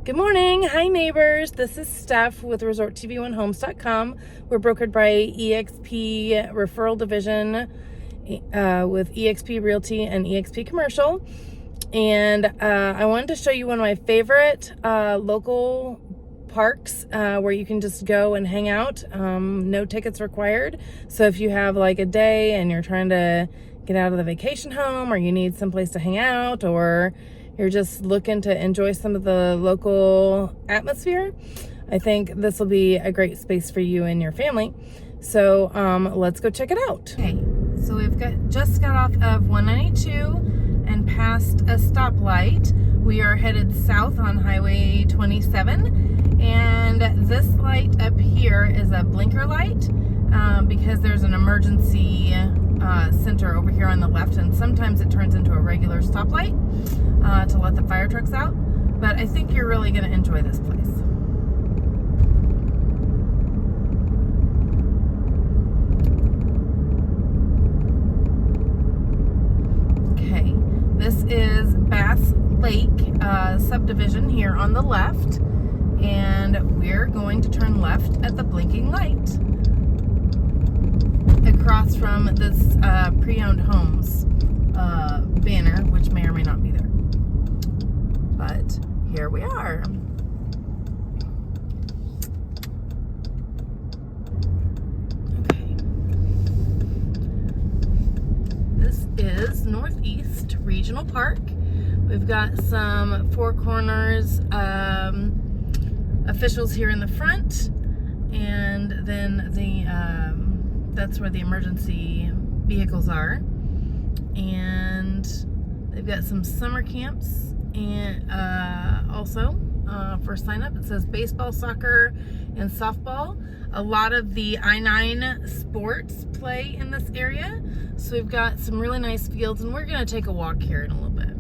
Good morning. Hi, neighbors. This is Steph with ResortTV1 Homes.com. We're brokered by EXP Referral Division with EXP Realty and EXP Commercial. And I wanted to show you one of my favorite local parks where you can just go and hang out. No tickets required. So if you have like a day and you're trying to get out of the vacation home, or you need someplace to hang out, or you're just looking to enjoy some of the local atmosphere, I think this will be a great space for you and your family. So let's go check it out. Okay, so we've just got off of 192 and passed a stoplight. We are headed south on Highway 27, and this light up here is a blinker light because there's an emergency center over here on the left, and sometimes it turns into a regular stoplight to let the fire trucks out. But I think you're really going to enjoy this place. Okay, this is Bass Lake subdivision here on the left, and we're going to turn left at the blinking light across from this pre-owned homes banner, which may or may not be there. But here we are. Okay. This is Northeast Regional Park. We've got some Four Corners officials here in the front, and then that's where the emergency vehicles are. And they've got some summer camps, and also for sign up it says baseball, soccer, and softball. A lot of the I-9 sports play in this area, so we've got some really nice fields, and we're going to take a walk here in a little bit,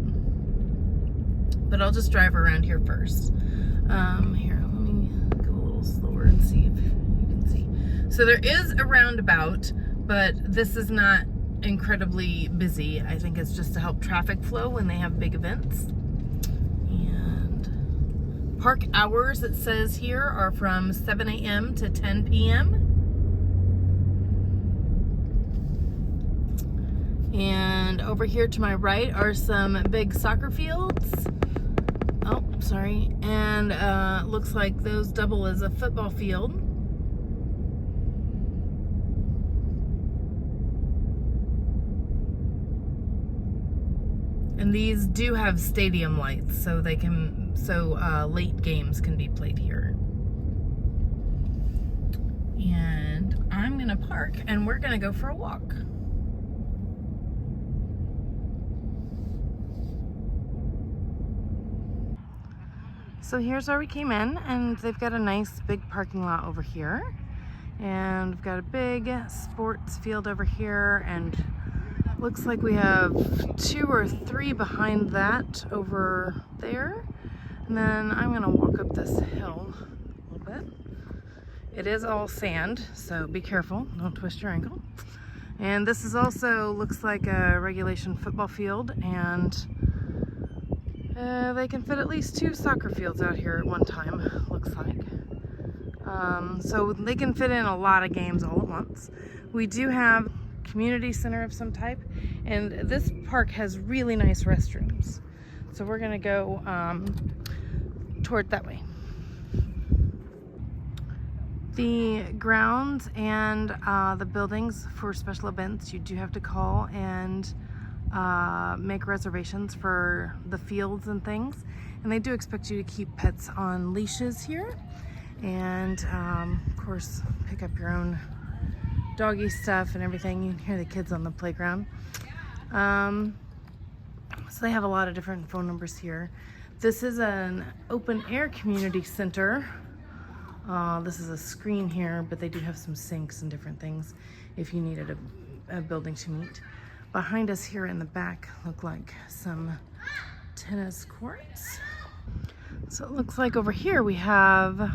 but I'll just drive around here first. Here, let me go a little slower and see if you can see. So there is a roundabout, but this is not incredibly busy. I think it's just to help traffic flow when they have big events. And park hours, it says here, are from 7 a.m. to 10 p.m. And over here to my right are some big soccer fields. Oh, sorry. And looks like those double as a football field. And these do have stadium lights, so they can, late games can be played here. And I'm gonna park, and we're gonna go for a walk. So here's where we came in, and they've got a nice big parking lot over here. And we've got a big sports field over here, and looks like we have 2 or 3 behind that over there. And then I'm gonna walk up this hill a little bit. It is all sand, so be careful, don't twist your ankle. And this is also looks like a regulation football field, and they can fit at least 2 soccer fields out here at one time, looks like. So they can fit in a lot of games all at once. We do have community center of some type, and this park has really nice restrooms, so we're gonna go toward that way. The grounds and the buildings for special events, you do have to call and make reservations for the fields and things, and they do expect you to keep pets on leashes here, and of course pick up your own doggy stuff and everything. You can hear the kids on the playground. So they have a lot of different phone numbers here. This is an open air community center. This is a screen here, but they do have some sinks and different things if you needed a building to meet. Behind us here in the back look like some tennis courts. So it looks like over here we have,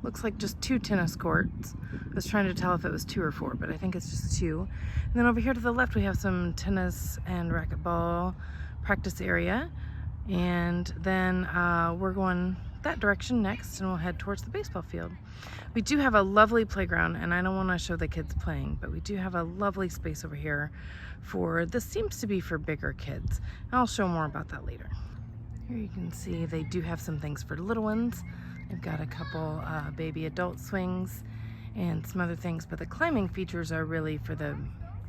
looks like just 2 tennis courts. I was trying to tell if it was 2 or 4, but I think it's just 2. And then over here to the left we have some tennis and racquetball practice area. And then we're going that direction next, and we'll head towards the baseball field. We do have a lovely playground, and I don't want to show the kids playing, but we do have a lovely space over here for, this seems to be for bigger kids. I'll show more about that later. Here you can see they do have some things for little ones. They've got a couple baby adult swings and some other things, but the climbing features are really for the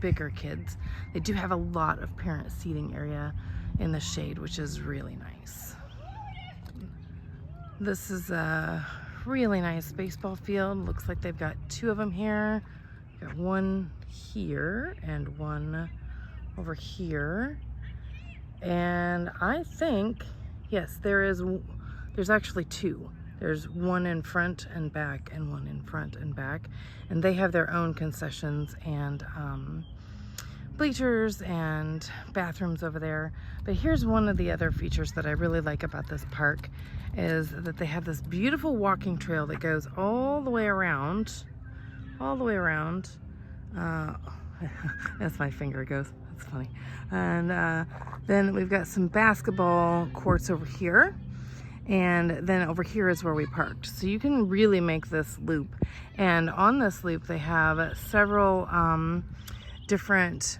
bigger kids. They do have a lot of parent seating area in the shade, which is really nice. This is a really nice baseball field. Looks like they've got two of them here. Got one here and one over here. And I think, yes, there's actually two. There's one in front and back and one in front and back. And they have their own concessions and bleachers and bathrooms over there. But here's one of the other features that I really like about this park is that they have this beautiful walking trail that goes all the way around. As my finger goes, that's funny. And then we've got some basketball courts over here. And then over here is where we parked. So you can really make this loop. And on this loop, they have several different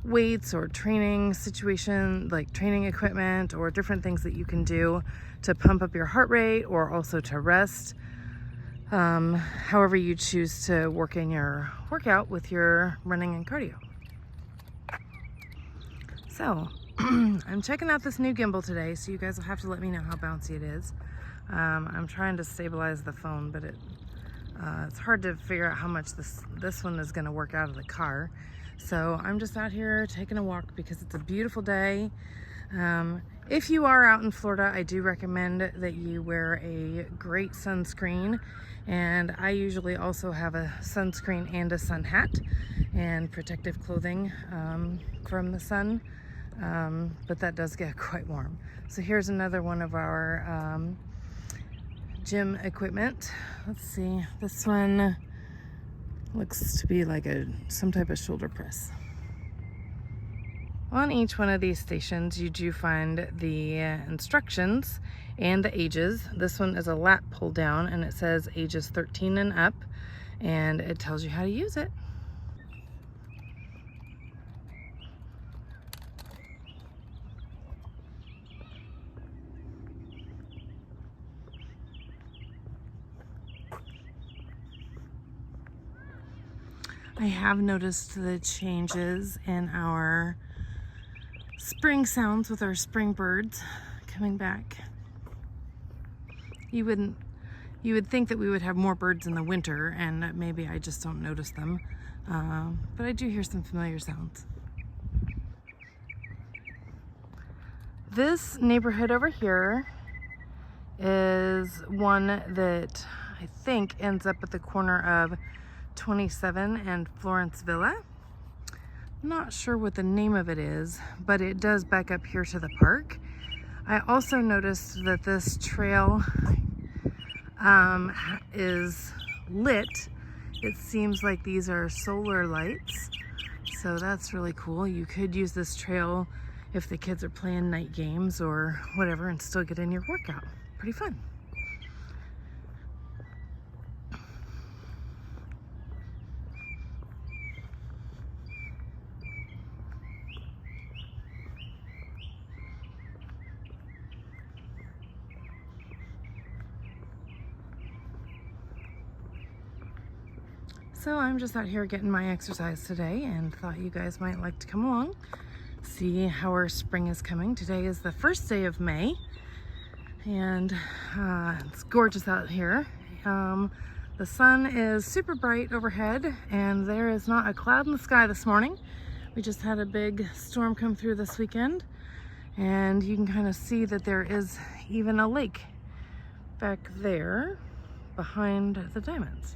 weights or training situation, like training equipment or different things that you can do to pump up your heart rate or also to rest. However you choose to work in your workout with your running and cardio. So I'm checking out this new gimbal today, so you guys will have to let me know how bouncy it is. I'm trying to stabilize the phone, but it's hard to figure out how much this one is going to work out of the car. So I'm just out here taking a walk because it's a beautiful day. If you are out in Florida, I do recommend that you wear a great sunscreen. And I usually also have a sunscreen and a sun hat and protective clothing from the sun. But that does get quite warm. So here's another one of our gym equipment. Let's see, this one looks to be like some type of shoulder press. On each one of these stations, you do find the instructions and the ages. This one is a lat pull down, and it says ages 13 and up, and it tells you how to use it. I have noticed the changes in our spring sounds with our spring birds coming back. You would think that we would have more birds in the winter, and maybe I just don't notice them. But I do hear some familiar sounds. This neighborhood over here is one that I think ends up at the corner of 27 and Florence Villa. Not sure what the name of it is, but it does back up here to the park. I also noticed that this trail is lit. It seems like these are solar lights, so that's really cool. You could use this trail if the kids are playing night games or whatever and still get in your workout. Pretty fun. So I'm just out here getting my exercise today and thought you guys might like to come along, see how our spring is coming. Today is the first day of May, and it's gorgeous out here. The sun is super bright overhead, and there is not a cloud in the sky this morning. We just had a big storm come through this weekend, and you can kind of see that there is even a lake back there behind the diamonds.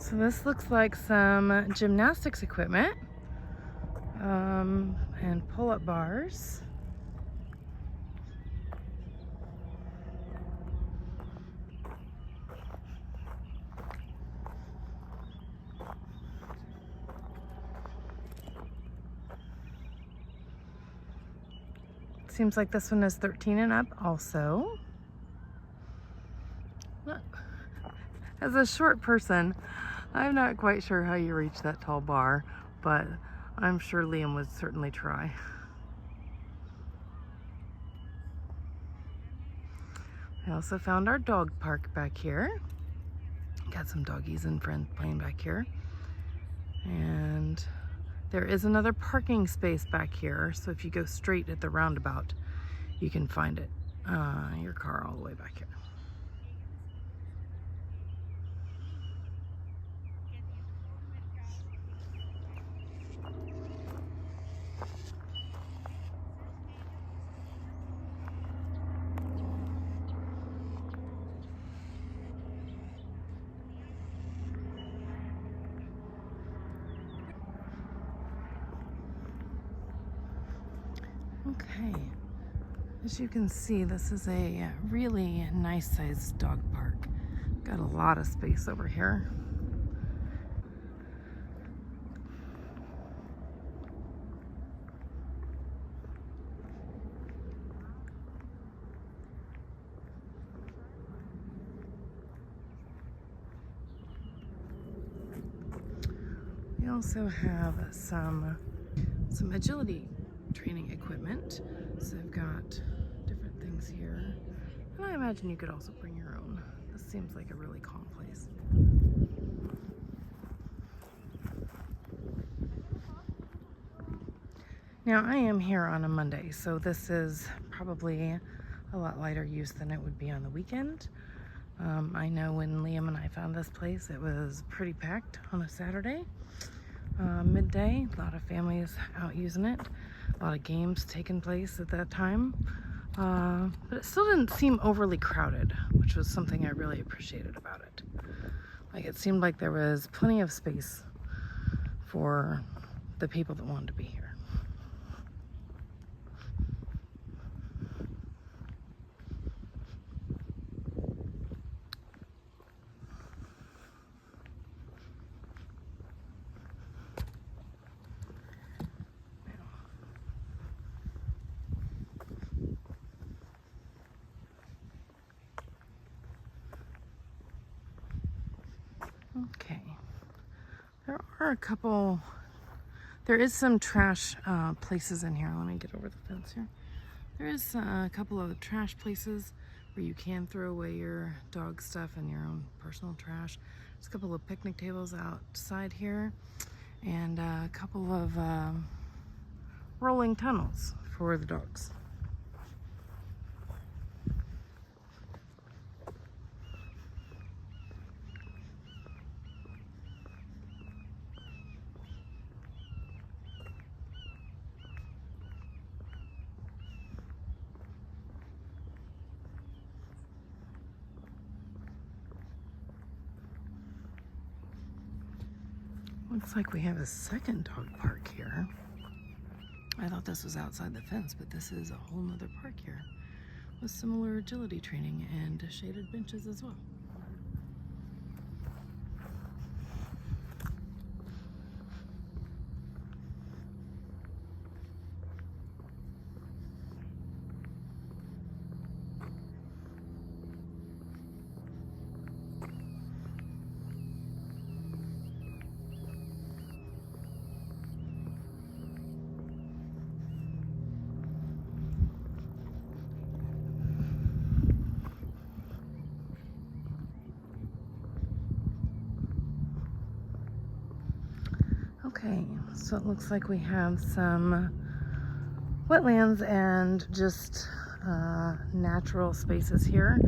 So this looks like some gymnastics equipment and pull-up bars. Seems like this one is 13 and up also. As a short person, I'm not quite sure how you reach that tall bar, but I'm sure Liam would certainly try. I also found our dog park back here. Got some doggies and friends playing back here. And there is another parking space back here, so if you go straight at the roundabout, you can find it. Your car all the way back here. Okay, as you can see, this is a really nice sized dog park. Got a lot of space over here. We also have some agility training equipment. So I've got different things here. And I imagine you could also bring your own. This seems like a really calm place. Now I am here on a Monday, so this is probably a lot lighter use than it would be on the weekend. I know when Liam and I found this place, it was pretty packed on a Saturday. Midday, a lot of families out using it. A lot of games taking place at that time. But it still didn't seem overly crowded, which was something I really appreciated about it. Like, it seemed like there was plenty of space for the people that wanted to be here. Okay, there is some trash places in here. Let me get over the fence here. There is a couple of trash places where you can throw away your dog stuff and your own personal trash. There's a couple of picnic tables outside here and a couple of rolling tunnels for the dogs. Looks like we have a second dog park here. I thought this was outside the fence, but this is a whole nother park here with similar agility training and shaded benches as well. Okay, so it looks like we have some wetlands and just natural spaces here.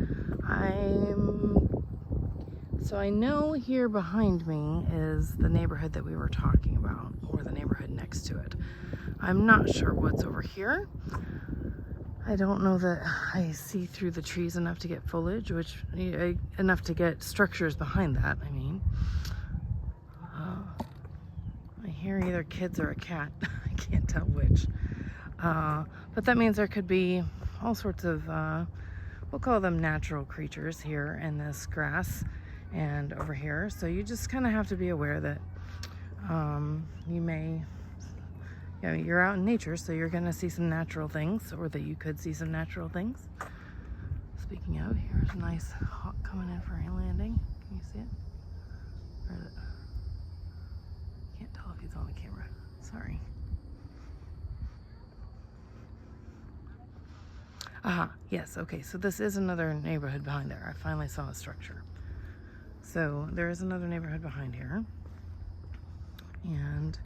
So I know here behind me is the neighborhood that we were talking about, or the neighborhood next to it. I'm not sure what's over here. I don't know that I see through the trees enough to get foliage, enough to get structures behind that, I mean. hear either kids or a cat. I can't tell which. But that means there could be all sorts of, we'll call them natural creatures here in this grass and over here. So you just kind of have to be aware that you may, you know, you're out in nature, so you're going to see some natural things, or that you could see some natural things. Speaking of, here's a nice hawk coming in for a landing. Can you see it? Or is it? Can't tell if he's on the camera. Sorry. Aha, yes, okay, so this is another neighborhood behind there. I finally saw a structure. So there is another neighborhood behind here. And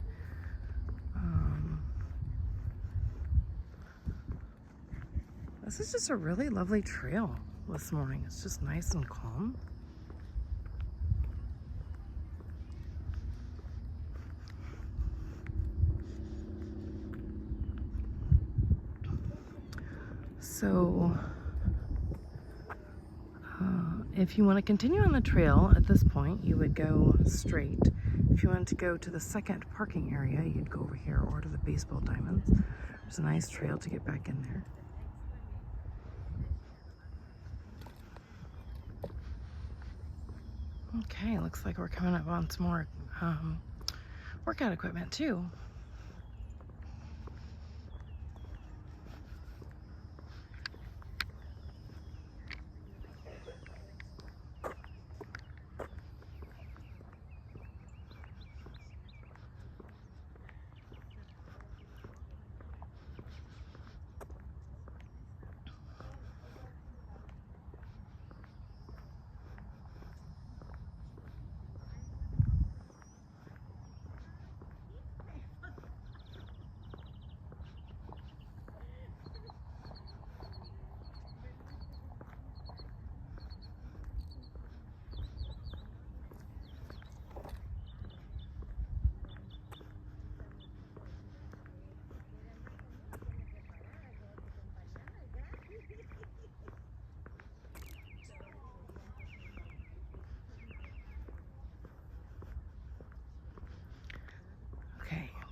this is just a really lovely trail this morning. It's just nice and calm. So if you want to continue on the trail at this point, you would go straight. If you wanted to go to the second parking area, you'd go over here, or to the baseball diamonds. There's a nice trail to get back in there. Okay, looks like we're coming up on some more workout equipment too.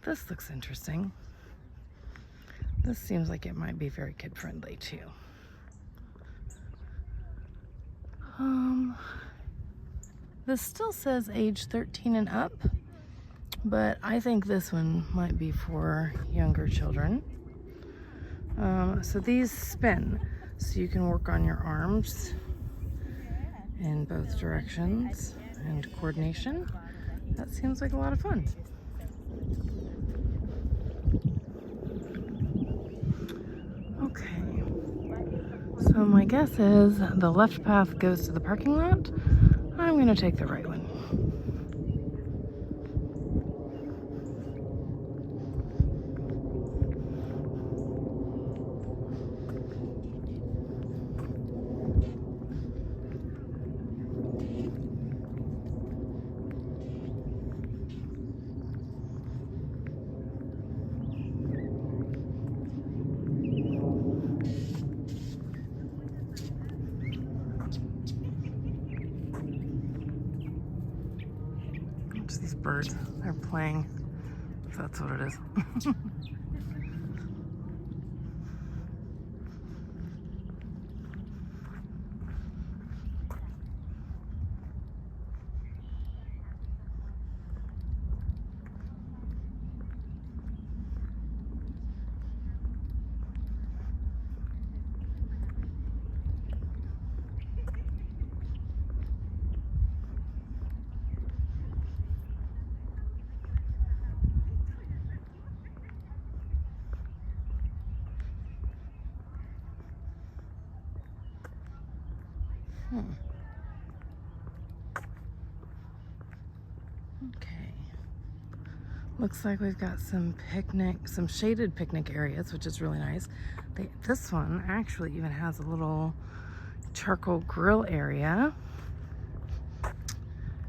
This looks interesting. This seems like it might be very kid-friendly too. This still says age 13 and up, but I think this one might be for younger children. So these spin, so you can work on your arms in both directions and coordination. That seems like a lot of fun. Okay, so my guess is the left path goes to the parking lot. I'm going to take the right one. These birds, they're playing, if that's what it is. Okay. Looks like we've got some shaded picnic areas, which is really nice. This one actually even has a little charcoal grill area.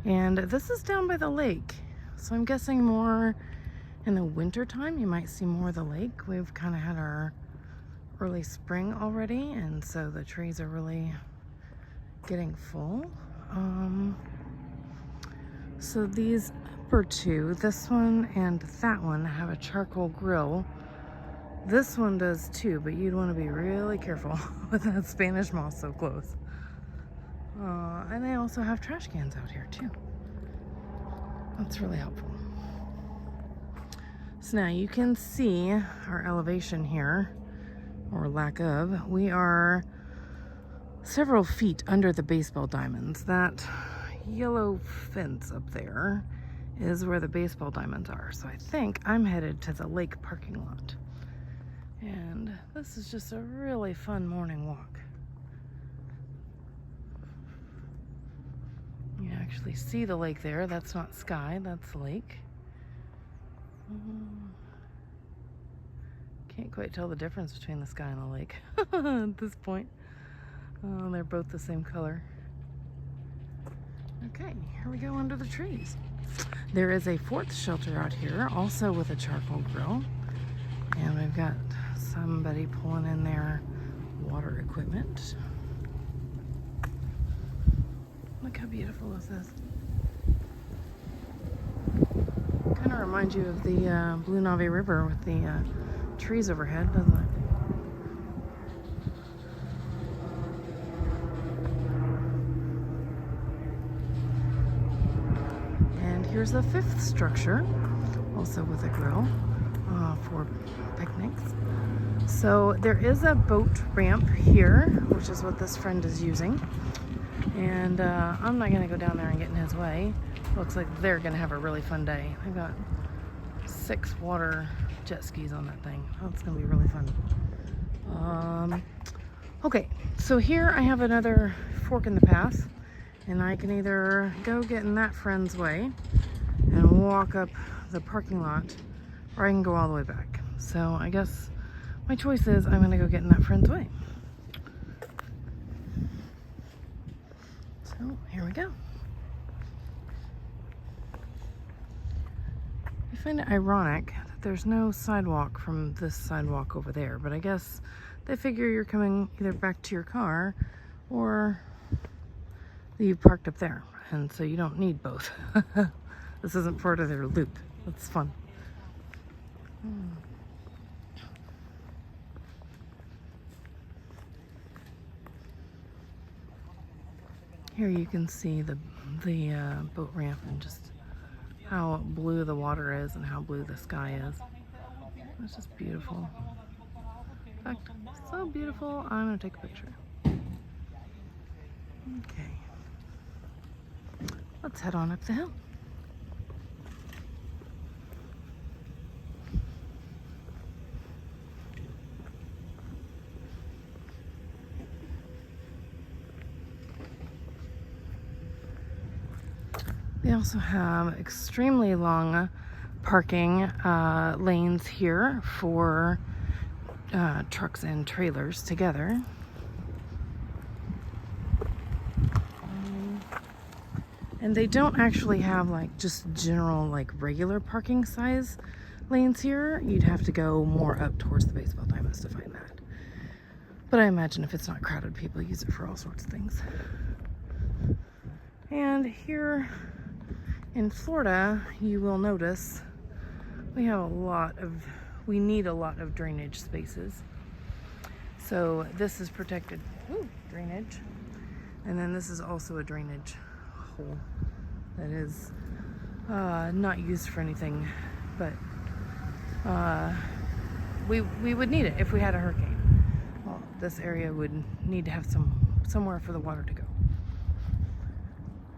And this is down by the lake. So I'm guessing more in the winter time, you might see more of the lake. We've kind of had our early spring already, and so the trees are really getting full. So these upper two, this one and that one, have a charcoal grill. This one does too, but you'd want to be really careful with that Spanish moss so close. And they also have trash cans out here too. That's really helpful. So now you can see our elevation here, or lack of. We are several feet under the baseball diamonds. That yellow fence up there is where the baseball diamonds are. So I think I'm headed to the lake parking lot. And this is just a really fun morning walk. You actually see the lake there. That's not sky, that's lake. Can't quite tell the difference between the sky and the lake at this point. They're both the same color. Okay, here we go under the trees. There is a fourth shelter out here, also with a charcoal grill. And we've got somebody pulling in their water equipment. Look how beautiful this is. Kind of reminds you of the Blue Nave River with the trees overhead, doesn't it? And here's the fifth structure, also with a grill for picnics. So there is a boat ramp here, which is what this friend is using. And I'm not going to go down there and get in his way. Looks like they're going to have a really fun day. They've got 6 water jet skis on that thing. Oh, it's going to be really fun. Okay, so here I have another fork in the path. And I can either go get in that friend's way and walk up the parking lot, or I can go all the way back. So I guess my choice is I'm going to go get in that friend's way. So here we go. I find it ironic that there's no sidewalk from this sidewalk over there, but I guess they figure you're coming either back to your car or you parked up there, and so you don't need both. This isn't part of their loop. That's fun. Here you can see the boat ramp and just how blue the water is and how blue the sky is. It's just beautiful. In fact, so beautiful, I'm gonna take a picture. Okay. Let's head on up the hill. They also have extremely long parking lanes here for trucks and trailers together. And they don't actually have like just general like regular parking size lanes here. You'd have to go more up towards the baseball diamonds to find that. But I imagine if it's not crowded, people use it for all sorts of things. And here in Florida, you will notice we need a lot of drainage spaces. So this is protected drainage. And then this is also a drainage hole that is not used for anything, but we would need it if we had a hurricane. Well, this area would need to have somewhere for the water to go.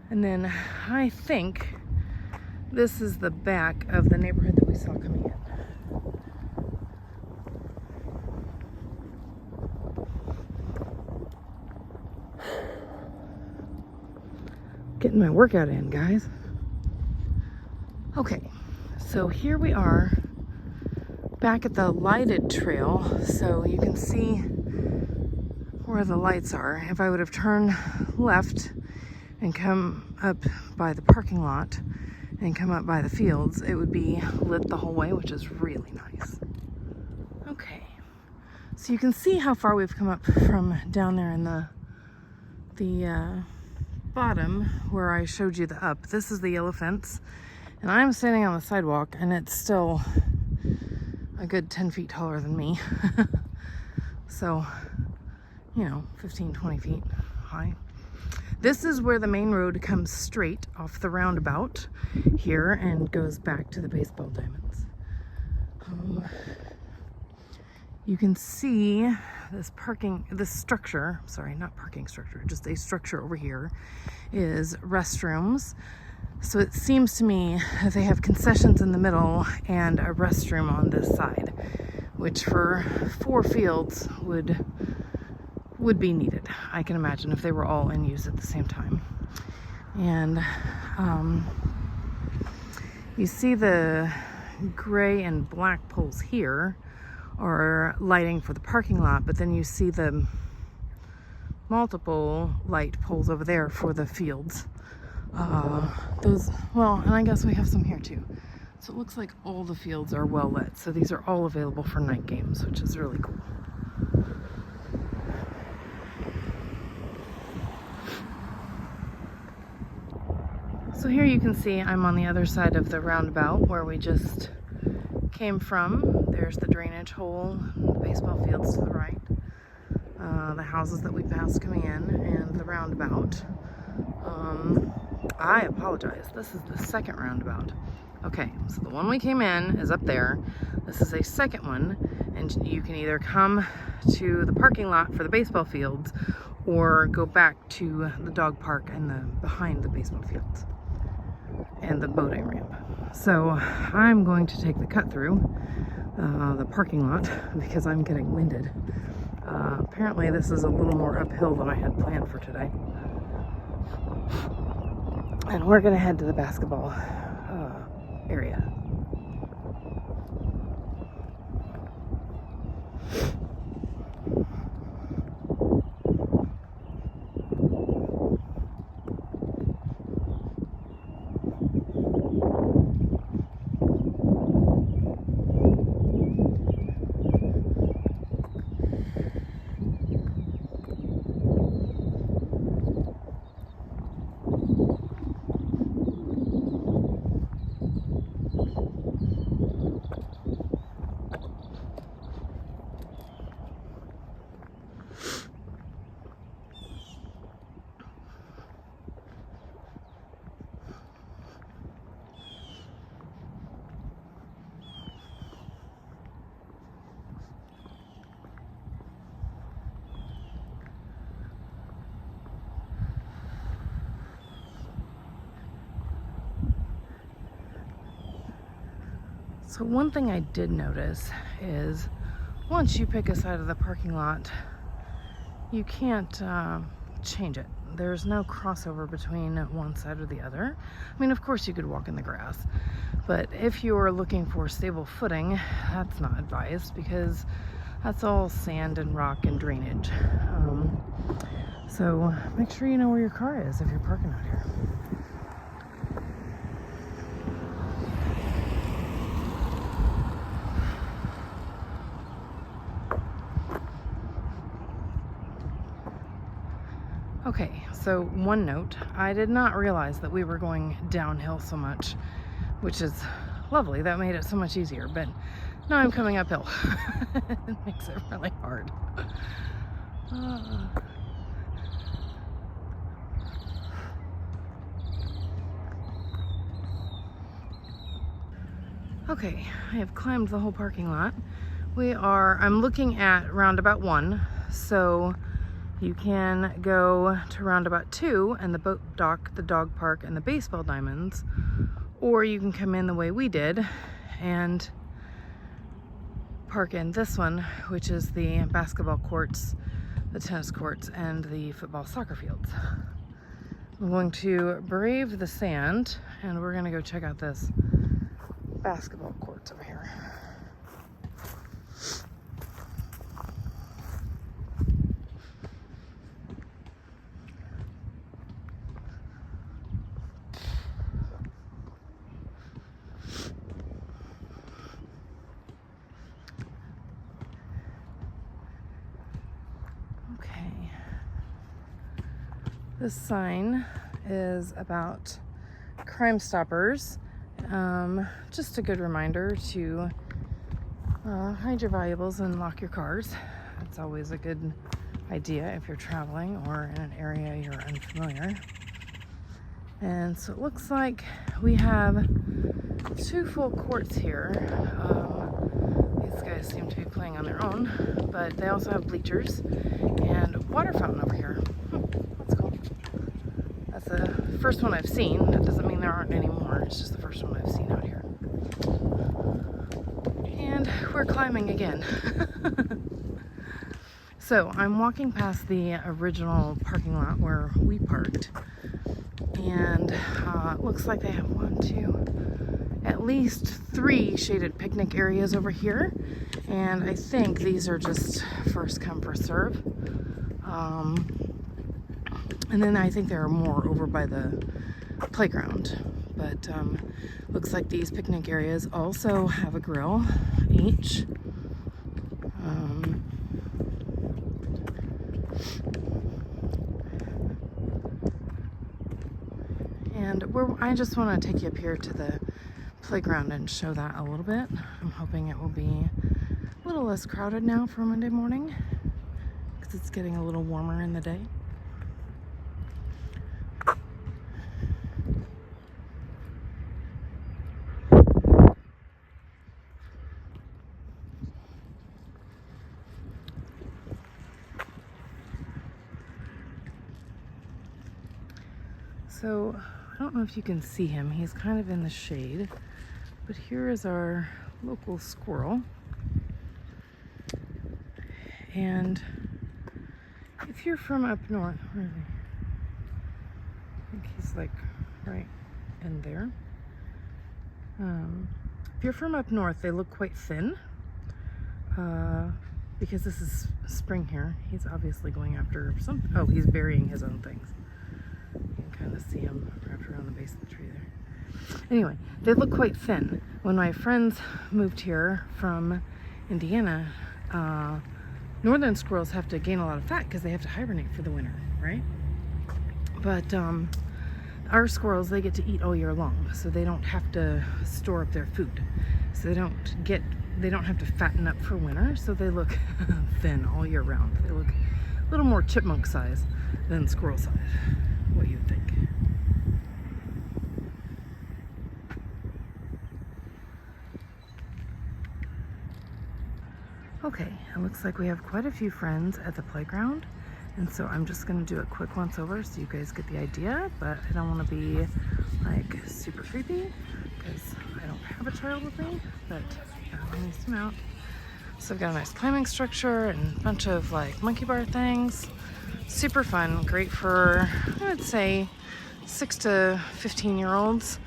And then I think this is the back of the neighborhood that we saw coming in. Getting my workout in, guys. Okay, so here we are back at the lighted trail, so you can see where the lights are. If I would have turned left and come up by the parking lot and come up by the fields, it would be lit the whole way, which is really nice. Okay, so you can see how far we've come up from down there in the bottom where I showed you the up. This is the yellow fence, And I'm standing on the sidewalk and it's still a good 10 feet taller than me. So, you know, 15, 20 feet high. This is where the main road comes straight off the roundabout here and goes back to the baseball diamonds. You can see this structure, sorry, not parking structure, just a structure over here is restrooms. So it seems to me that they have concessions in the middle and a restroom on this side, which for 4 fields would be needed. I can imagine if they were all in use at the same time. And you see the gray and black poles here are lighting for the parking lot, but then you see the multiple light poles over there for the fields. Well, and I guess we have some here too. So it looks like all the fields are well lit. So these are all available for night games, which is really cool. So here you can see I'm on the other side of the roundabout where we just came from. There's the drainage hole, the baseball fields to the right, the houses that we passed coming in, and the roundabout. I apologize, this is the second roundabout. Okay, so the one we came in is up there. This is a second one, and you can either come to the parking lot for the baseball fields or go back to the dog park and behind the baseball fields and the boating ramp. So I'm going to take the cut through the parking lot because I'm getting winded. Apparently this is a little more uphill than I had planned for today. And we're gonna head to the basketball area. So one thing I did notice is once you pick a side of the parking lot, you can't change it. There's no crossover between one side or the other. I mean, of course you could walk in the grass, but if you're looking for stable footing, that's not advised because that's all sand and rock and drainage. So make sure you know where your car is if you're parking out here. Okay, so one note, I did not realize that we were going downhill so much, which is lovely. That made it so much easier, but now I'm coming uphill. It makes it really hard. Okay, I have climbed the whole parking lot. I'm looking at roundabout 1, so you can go to roundabout 2 and the boat dock, the dog park, and the baseball diamonds, or you can come in the way we did and park in this one, which is the basketball courts, the tennis courts, and the football soccer fields. I'm going to brave the sand and we're gonna go check out this basketball courts over here. This sign is about Crime Stoppers Just a good reminder to hide your valuables and lock your cars. It's always a good idea if you're traveling or in an area you're unfamiliar. And so it looks like we have 2 full courts here. These guys seem to be playing on their own, but they also have bleachers and a water fountain over here. That's cool. That's the first one I've seen. That doesn't mean there aren't any more. It's just the first one I've seen out here. And we're climbing again. So I'm walking past the original parking lot where we parked. And it looks like they have at least 3 shaded picnic areas over here, and I think these are just first come first serve. And then I think there are more over by the playground, but looks like these picnic areas also have a grill each. And I just want to take you up here to the playground and show that a little bit. I'm hoping it will be a little less crowded now for Monday morning because it's getting a little warmer in the day. So I don't know if you can see him. He's kind of in the shade, but here is our local squirrel. And if you're from up north, where is he? I think he's like right in there. If you're from up north, they look quite thin because this is spring here. He's obviously going after some, oh, he's burying his own things. You can kind of see him wrapped around the base of the tree there. Anyway, they look quite thin. When my friends moved here from Indiana, northern squirrels have to gain a lot of fat because they have to hibernate for the winter, right? But our squirrels, they get to eat all year long, so they don't have to store up their food. So they don't have to fatten up for winter, so they look thin all year round. They look a little more chipmunk size than squirrel size, what you would think. Okay, it looks like we have quite a few friends at the playground, and so I'm just going to do a quick once over so you guys get the idea, but I don't want to be like super creepy because I don't have a child with me, but let me zoom out. So I've got a nice climbing structure and a bunch of like monkey bar things. Super fun, great for, I would say, 6 to 15-year-olds.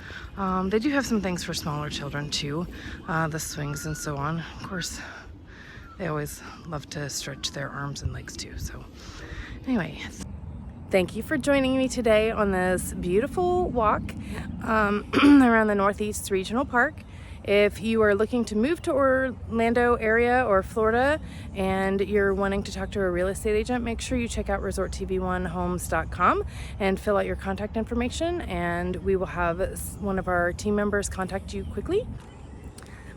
They do have some things for smaller children too, the swings and so on. Of course, they always love to stretch their arms and legs too. So anyway, thank you for joining me today on this beautiful walk around the Northeast Regional Park. If you are looking to move to Orlando area or Florida and you're wanting to talk to a real estate agent, make sure you check out ResortTV1Homes.com and fill out your contact information, and we will have one of our team members contact you quickly.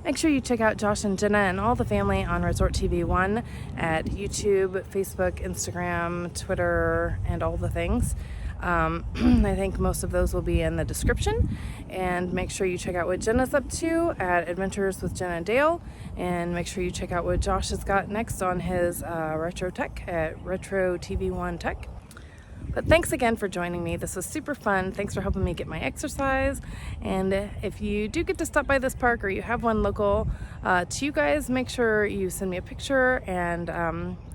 Make sure you check out Josh and Jenna and all the family on Resort TV1 at YouTube, Facebook, Instagram, Twitter, and all the things. I think most of those will be in the description, and make sure you check out what Jenna's up to at Adventures with Jenna and Dale, and make sure you check out what Josh has got next on his retro tech at ResortTV1 Tech. But thanks again for joining me. This was super fun. Thanks for helping me get my exercise. And if you do get to stop by this park or you have one local to you guys, make sure you send me a picture and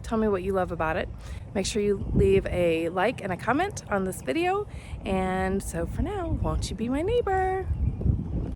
tell me what you love about it. Make sure you leave a like and a comment on this video. And so for now, won't you be my neighbor?